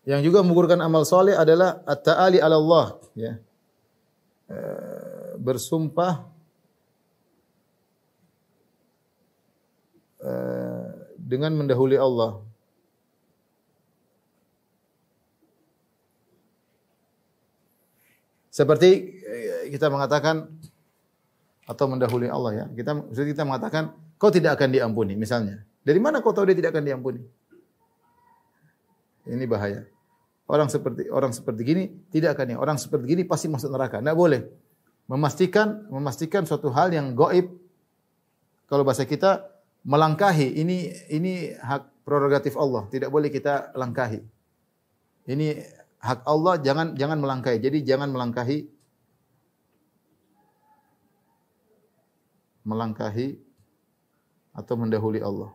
Yang juga menggugurkan amal soleh adalah at-ta'ali 'ala Allah, ya. Bersumpah dengan mendahului Allah. Seperti kita mengatakan atau mendahului Allah, ya. Kita mengatakan kau tidak akan diampuni misalnya. Dari mana kau tahu dia tidak akan diampuni? Ini bahaya. Orang seperti gini tidak akan, orang seperti gini pasti masuk neraka. Tidak boleh memastikan suatu hal yang gaib. Kalau bahasa kita melangkahi, ini hak prerogatif Allah, tidak boleh kita langkahi. Ini hak Allah, jangan melangkahi. Jadi jangan melangkahi atau mendahului Allah.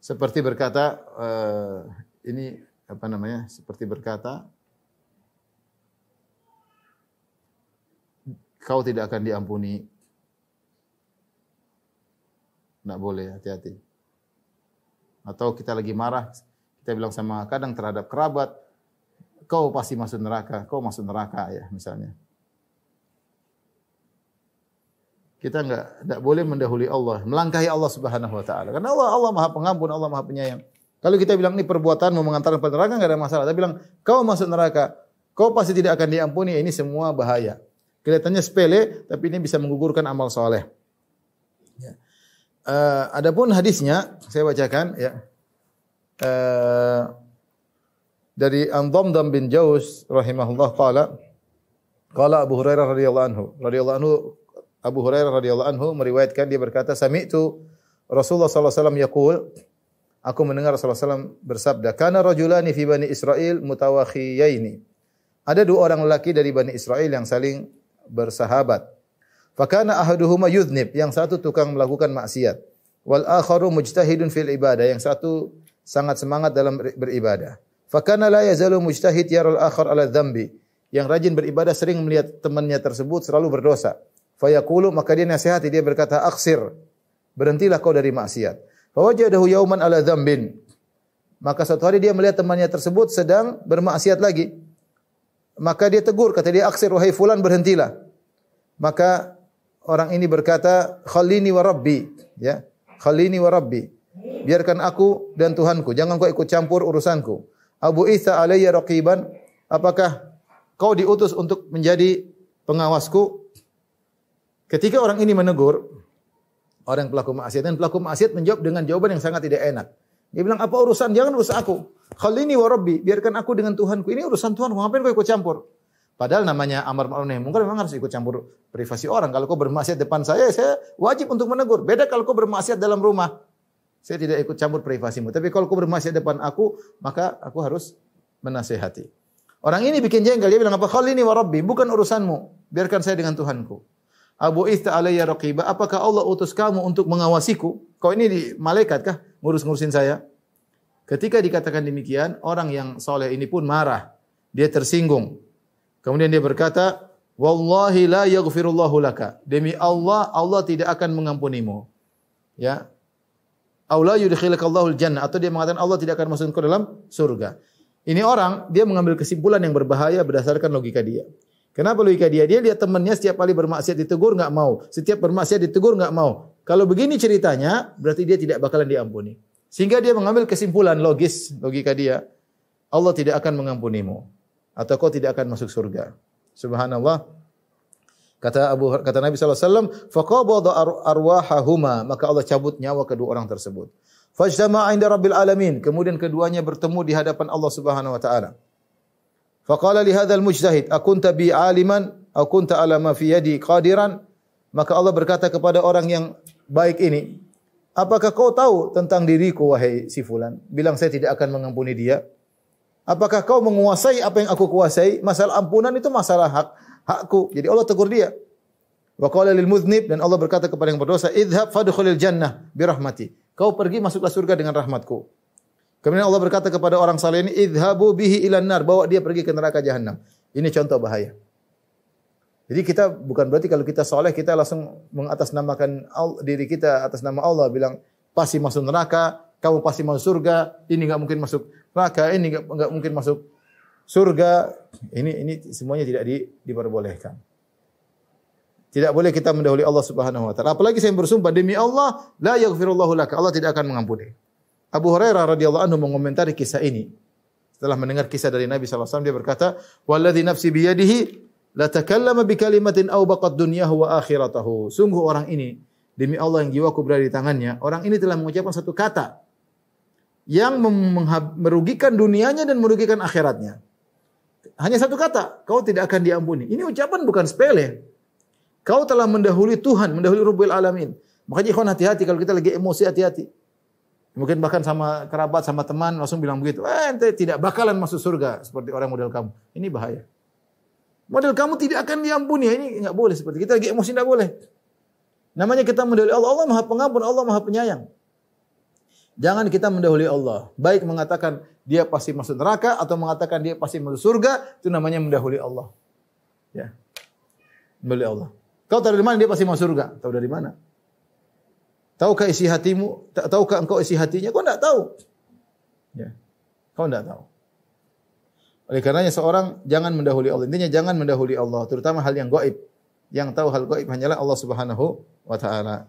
Seperti berkata seperti berkata kau tidak akan diampuni. Tidak boleh, hati-hati. Atau kita lagi marah, kita bilang sama kadang terhadap kerabat, kau pasti masuk neraka, ya, misalnya. Kita enggak boleh mendahului Allah, melangkahi Allah Subhanahu wa taala. Karena Allah Maha Pengampun, Allah Maha Penyayang. Kalau kita bilang ini perbuatanmu mengantarkan ke neraka enggak ada masalah. Tapi bilang kau masuk neraka, kau pasti tidak akan diampuni, ini semua bahaya. Kelihatannya sepele, tapi ini bisa menggugurkan amal soleh. Ya. Adapun hadisnya saya bacakan, ya. Dari An-Dhamdam bin Jauz rahimahullah qala Abu Hurairah radhiyallahu anhu Abu Hurairah radhiyallahu anhu meriwayatkan, dia berkata, sami'tu Rasulullah sallallahu alaihi wasallam yaqul, aku mendengar Rasulullah sallallahu alaihi wasallam bersabda, kana rajulani fi bani Israil mutawakhiyaini. Ada dua orang lelaki dari Bani Israel yang saling bersahabat. Fakana ahaduhuma yudhnib, yang satu tukang melakukan maksiat. Wal akharu mujtahidun fil ibadah, yang satu sangat semangat dalam beribadah. Fakana la yazalu mujtahid yaral akhar ala dzambi, yang rajin beribadah sering melihat temannya tersebut selalu berdosa. Fayaqulu, maka dia nasihati, dia berkata, aksir, berhentilah kau dari maksiat. Fawajadahu yauman ala dzambin, maka suatu hari dia melihat temannya tersebut sedang bermaksiat lagi. Maka dia tegur, kata dia, aksir, wahai fulan, berhentilah. Maka orang ini berkata, khalini wa rabbi, ya, khalini wa rabbi, biarkan aku dan Tuhanku, jangan kau ikut campur urusanku. Abu Isa alayya raqiban, apakah kau diutus untuk menjadi pengawasku? Ketika orang ini menegur orang pelaku maksiat, dan pelaku maksiat menjawab dengan jawaban yang sangat tidak enak. Dia bilang, apa urusan? Jangan urus aku. Khalini wa rabbi, biarkan aku dengan Tuhanku. Ini urusan Tuhan, ngapain kau ikut campur? Padahal namanya amar ma'ruf nahi munkar memang harus ikut campur privasi orang. Kalau kau bermaksiat depan saya wajib untuk menegur. Beda kalau kau bermaksiat dalam rumah, saya tidak ikut campur privasimu. Tapi kalau kau bermaksiat depan aku, maka aku harus menasihati. Orang ini bikin jengkel, dia bilang, apa khalini wa rabbi, bukan urusanmu, biarkan saya dengan Tuhanku. Abu Ista alayya raqiba, apakah Allah utus kamu untuk mengawasiku? Kau ini di malaikat kah ngurus-ngurusin saya? Ketika dikatakan demikian, orang yang soleh ini pun marah. Dia tersinggung. Kemudian dia berkata, wallahi la yaghfirullahu laka. Demi Allah, Allah tidak akan mengampunimu. Ya. Aw la yudkhilukallahu al-jannah, atau dia mengatakan Allah tidak akan masukkan ke dalam surga. Ini orang, dia mengambil kesimpulan yang berbahaya berdasarkan logika dia. Kenapa logika dia? Dia lihat temannya setiap kali bermaksiat ditegur enggak mau, setiap bermaksiat ditegur enggak mau. Kalau begini ceritanya, berarti dia tidak bakalan diampuni. Sehingga dia mengambil kesimpulan logis, logika dia, Allah tidak akan mengampunimu atau kau tidak akan masuk surga. Subhanallah. Kata Nabi sallallahu alaihi wasallam, faqabada arwahahuma, maka Allah cabut nyawa kedua orang tersebut. Fajtama'a 'inda rabbil alamin, kemudian keduanya bertemu di hadapan Allah Subhanahu wa taala. Faqala li hadzal mujtahid, akunta bi 'aliman aw kunta 'ala ma fi yadi qadiran? Maka Allah berkata kepada orang yang baik ini, apakah kau tahu tentang diriku wahai si fulan? Bilang saya tidak akan mengampuni dia. Apakah kau menguasai apa yang aku kuasai? Masalah ampunan itu masalah hakku. Jadi Allah tegur dia. Wa qala lil mudznib, dan Allah berkata kepada yang berdosa, idhhab fadkhulil jannah bi rahmati. Kau pergi masuklah surga dengan rahmatku. Kemudian Allah berkata kepada orang saleh ini, idhabu bihi ilan nar, bawa dia pergi ke neraka jahanam. Ini contoh bahaya. Jadi kita bukan berarti kalau kita saleh kita langsung mengatasnamakan diri kita atas nama Allah, bilang pasti masuk neraka, kamu pasti masuk surga, ini enggak mungkin masuk neraka, ini enggak mungkin masuk surga. Ini semuanya tidak diperbolehkan. Tidak boleh kita mendahului Allah Subhanahu wa taala. Apalagi saya bersumpah demi Allah, la yaghfirullahu laka. Allah tidak akan mengampuni. Abu Hurairah radhiyallahu anhu mengomentari kisah ini. Setelah mendengar kisah dari Nabi sallallahu alaihi wasallam, dia berkata, "Walladzi nafsi biyadihi la takallama bi kalimatin aw baqad dunyahu wa akhiratahu." Sungguh orang ini, demi Allah yang jiwaku berada di tangannya, orang ini telah mengucapkan satu kata yang merugikan dunianya dan merugikan akhiratnya. Hanya satu kata, kau tidak akan diampuni. Ini ucapan bukan sepele. Kau telah mendahului Tuhan, mendahului Rabbul Alamin. Makanya ikhwan hati-hati kalau kita lagi emosi, hati-hati. Mungkin bahkan sama kerabat, sama teman langsung bilang begitu. Ente tidak bakalan masuk surga seperti orang model kamu. Ini bahaya. Model kamu tidak akan diampuni. Ini enggak boleh seperti kita lagi emosi, enggak boleh. Namanya kita mendahului Allah. Allah Maha Pengampun, Allah Maha Penyayang. Jangan kita mendahului Allah. Baik mengatakan dia pasti masuk neraka atau mengatakan dia pasti masuk surga, itu namanya mendahului Allah. Ya. Mendahului Allah. Kau tahu dari mana dia pasti masuk surga? Tahu dari mana? Tahukah isi hatimu? Tahukah engkau isi hatinya? Kau enggak tahu. Ya. Kau enggak tahu. Oleh karenanya seorang jangan mendahului Allah. Intinya jangan mendahului Allah, terutama hal yang gaib. Yang tahu hal gaib hanyalah Allah Subhanahu wa taala.